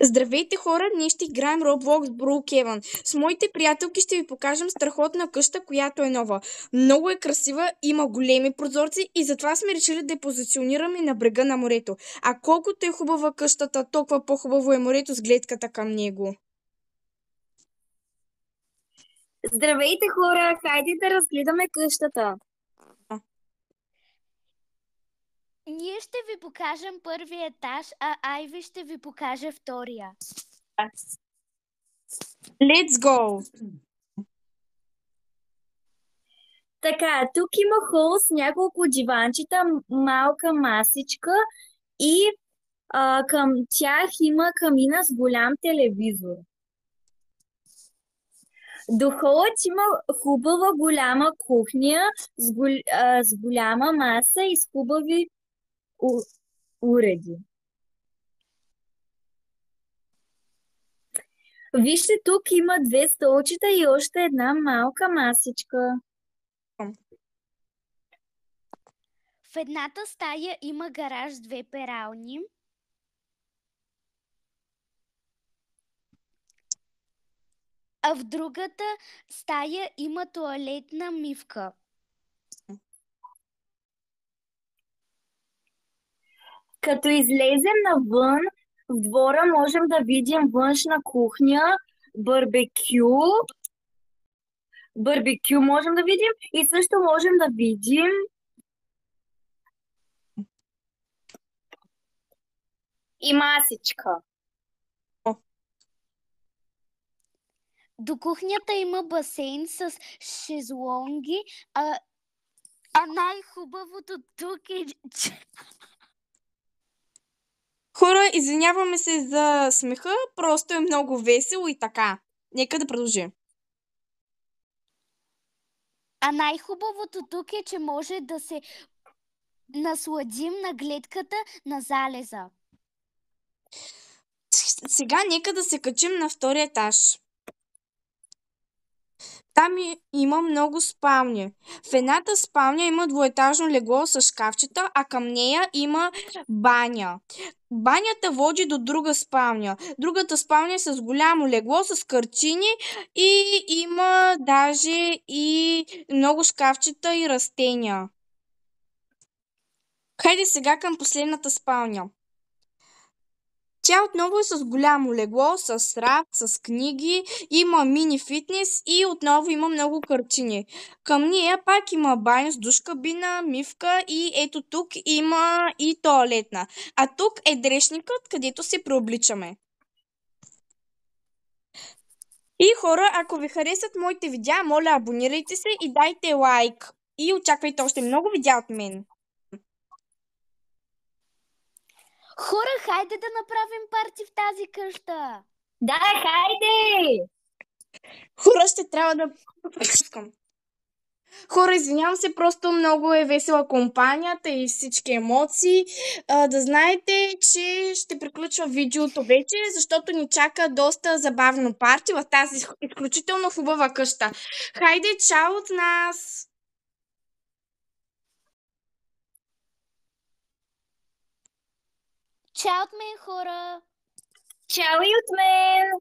Здравейте хора, ние ще играем Roblox Brookhaven. С моите приятелки ще ви покажем страхотна къща, която е нова. Много е красива, има големи прозорци и затова сме решили да я позиционираме на брега на морето. А колкото е хубава къщата, толкова по-хубаво е морето с гледката към него. Здравейте хора, хайде да разгледаме къщата. Ние ще ви покажем първия етаж, а Айви ще ви покаже втория. Let's go! Така, тук има хол с няколко диванчета, малка масичка и към тях има камина с голям телевизор. До холът има хубава голяма кухня с голяма маса и с хубави уреди. Вижте, тук има 2 столчета и още една малка масичка. В едната стая има гараж с 2 перални. А в другата стая има тоалетна мивка. Като излезем навън, в двора можем да видим външна кухня, барбекю. Барбекю можем да видим и също можем да видим и масичка. До кухнята има басейн с шезлонги, а най-хубавото тук е, че... Хора, извиняваме се за смеха, просто е много весело и така. Нека да продължим. А най-хубавото тук е, че може да се насладим на гледката на залеза. Сега нека да се качим на втория етаж. Там има много спални. В едната спалня има двоетажно легло с шкафчета, а към нея има баня. Банята води до друга спалня. Другата спалня е с голямо легло, с картини и има даже и много шкафчета и растения. Хайде сега към последната спалня. Тя отново е с голямо легло, с рафт, с книги, има мини фитнес и отново има много картини. Към нея пак има баня с душ кабина, мивка и ето тук има и тоалетна. А тук е дрешникът, където се преобличаме. И хора, ако ви харесат моите видеа, моля абонирайте се и дайте лайк. И очаквайте още много видеа от мен. Хора, хайде да направим парти в тази къща! Да, хайде! Хора, ще трябва да... Хора, извинявам се, просто много е весела компанията и всички емоции. Да знаете, че ще приключва видеото вече, защото ни чака доста забавно парти в тази изключително хубава къща. Хайде, чао от нас! Чао от мен, хора! Чао и от мен!